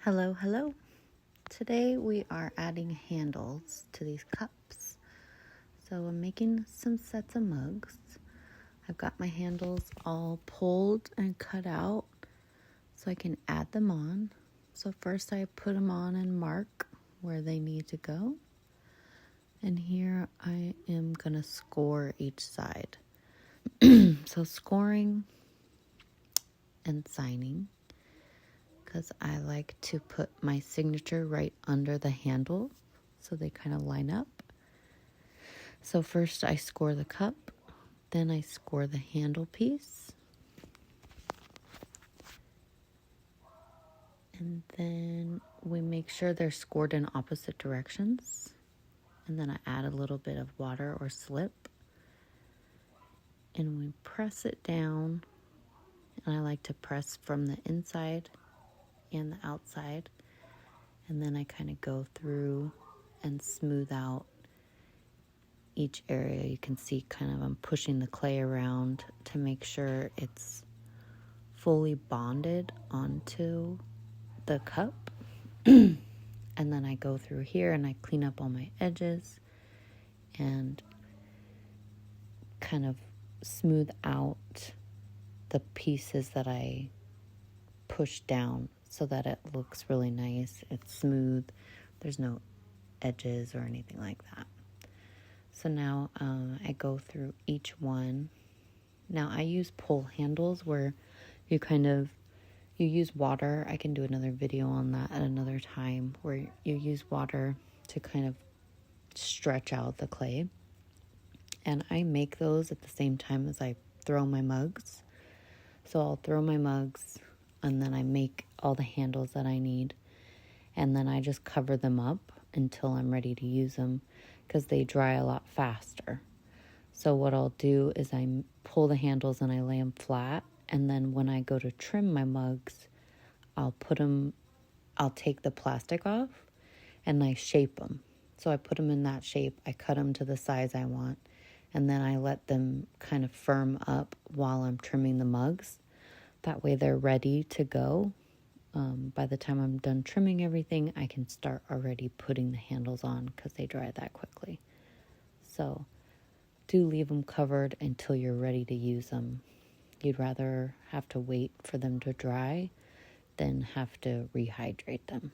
Hello, hello. Today we are adding handles to these cups. So I'm making some sets of mugs. I've got my handles all pulled and cut out so I can add them on. So first I put them on and mark where they need to go. And here I am going to score each side. So scoring and signing, because I like to put my signature right under the handle so they kind of line up. So first I score the cup, then I score the handle piece, and then we make sure they're scored in opposite directions, and then I add a little bit of water or slip, and we press it down, and I like to press from the inside and the outside, and then I kind of go through and smooth out each area. You can see kind of I'm pushing the clay around to make sure it's fully bonded onto the cup. And then I go through here and I clean up all my edges and kind of smooth out the pieces that I push down so that it looks really nice. It's smooth. There's no edges or anything like that. So now I go through each one. Now I use pull handles where you use water. I can do another video on that at another time, where you use water to kind of stretch out the clay. And I make those at the same time as I throw my mugs. So I'll throw my mugs and then I make all the handles that I need. And then I just cover them up until I'm ready to use them, because they dry a lot faster. So what I'll do is I pull the handles and I lay them flat. And then when I go to trim my mugs, I'll take the plastic off and I shape them. So I put them in that shape. I cut them to the size I want. And then I let them kind of firm up while I'm trimming the mugs. That way they're ready to go. By the time I'm done trimming everything, I can start already putting the handles on because they dry that quickly. So do leave them covered until you're ready to use them. You'd rather have to wait for them to dry than have to rehydrate them.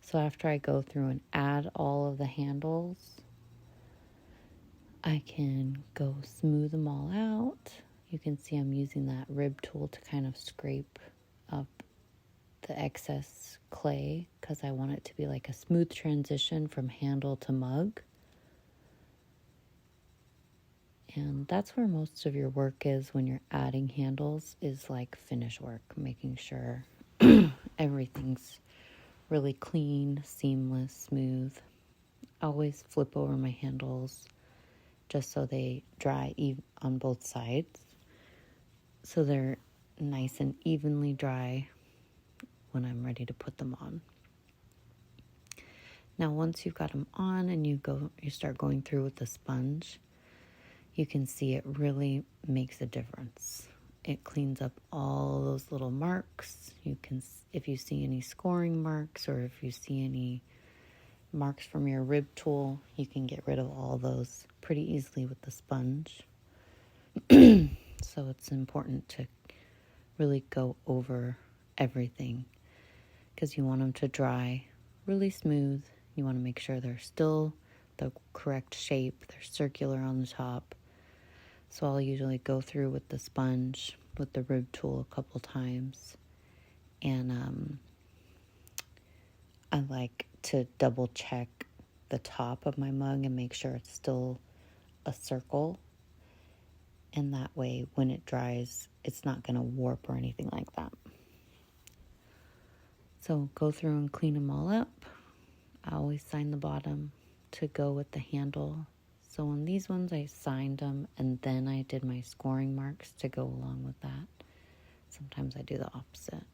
So after I go through and add all of the handles, I can go smooth them all out. You can see I'm using that rib tool to kind of scrape up the excess clay because I want it to be like a smooth transition from handle to mug. And that's where most of your work is when you're adding handles, is like finish work, making sure everything's really clean, seamless, smooth. I always flip over my handles just so they dry on both sides, so they're nice and evenly dry when I'm ready to put them on. Now once you've got them on and you start going through with the sponge, you can see it really makes a difference. It cleans up all those little marks. If you see any scoring marks or if you see any marks from your rib tool, you can get rid of all those pretty easily with the sponge. So it's important to really go over everything because you want them to dry really smooth. You want to make sure they're still the correct shape. They're circular on the top. So I'll usually go through with the sponge, with the rib tool a couple times. And I like to double check the top of my mug and make sure it's still a circle. And that way, when it dries, it's not going to warp or anything like that. So go through and clean them all up. I always sign the bottom to go with the handle. So on these ones, I signed them and then I did my scoring marks to go along with that. Sometimes I do the opposite.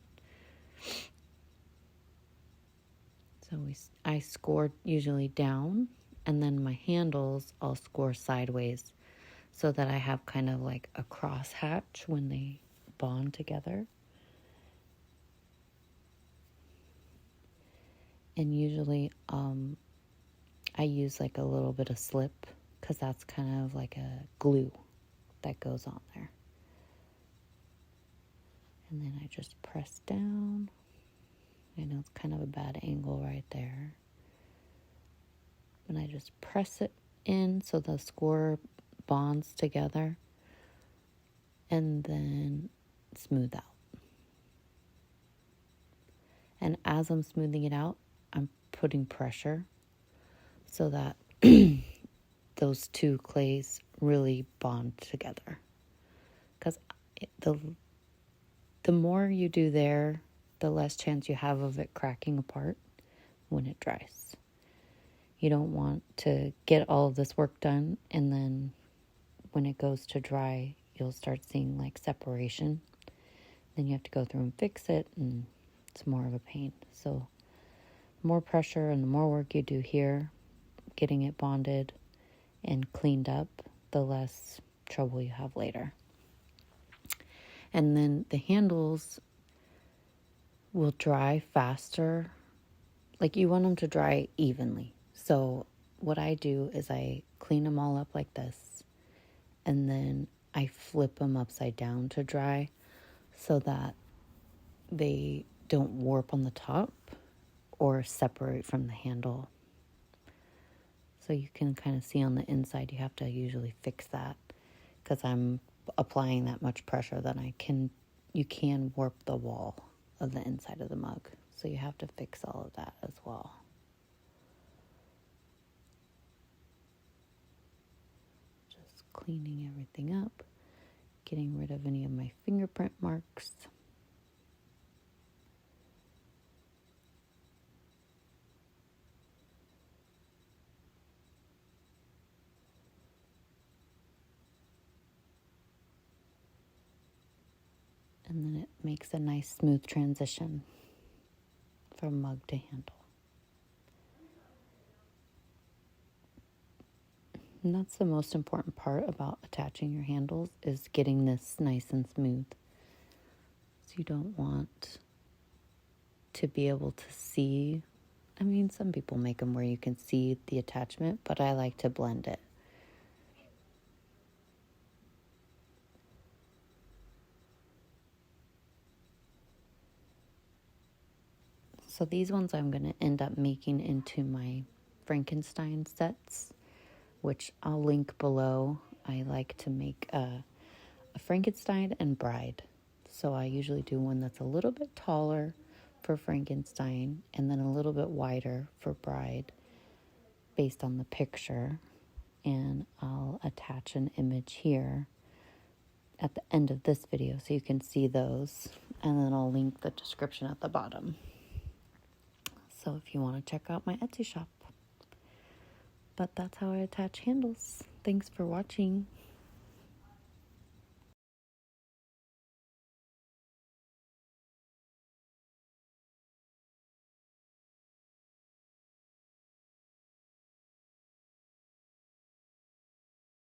So I scored usually down, and then my handles I'll score sideways so that I have kind of like a crosshatch when they bond together. And usually I use like a little bit of slip because that's kind of like a glue that goes on there. And then I just press down. I know it's kind of a bad angle right there. And I just press it in so the score bonds together. And then smooth out. And as I'm smoothing it out, I'm putting pressure so that those two clays really bond together. Because the more you do there, the less chance you have of it cracking apart when it dries. You don't want to get all of this work done and then when it goes to dry, you'll start seeing like separation. Then you have to go through and fix it, and it's more of a pain. So more pressure and the more work you do here, getting it bonded and cleaned up, the less trouble you have later. And then the handles will dry faster. Like you want them to dry evenly. So what I do is I clean them all up like this, and then I flip them upside down to dry so that they don't warp on the top or separate from the handle. So you can kind of see on the inside, you have to usually fix that because I'm applying that much pressure that you can warp the wall of the inside of the mug. So you have to fix all of that as well. Just cleaning everything up, getting rid of any of my fingerprint marks. And then it makes a nice smooth transition from mug to handle. And that's the most important part about attaching your handles, is getting this nice and smooth. So you don't want to be able to see. I mean, some people make them where you can see the attachment, but I like to blend it. So these ones I'm going to end up making into my Frankenstein sets, which I'll link below. I like to make a Frankenstein and bride. So I usually do one that's a little bit taller for Frankenstein and then a little bit wider for bride based on the picture. And I'll attach an image here at the end of this video so you can see those. And then I'll link the description at the bottom. So if you want to check out my Etsy shop. But that's how I attach handles. Thanks for watching.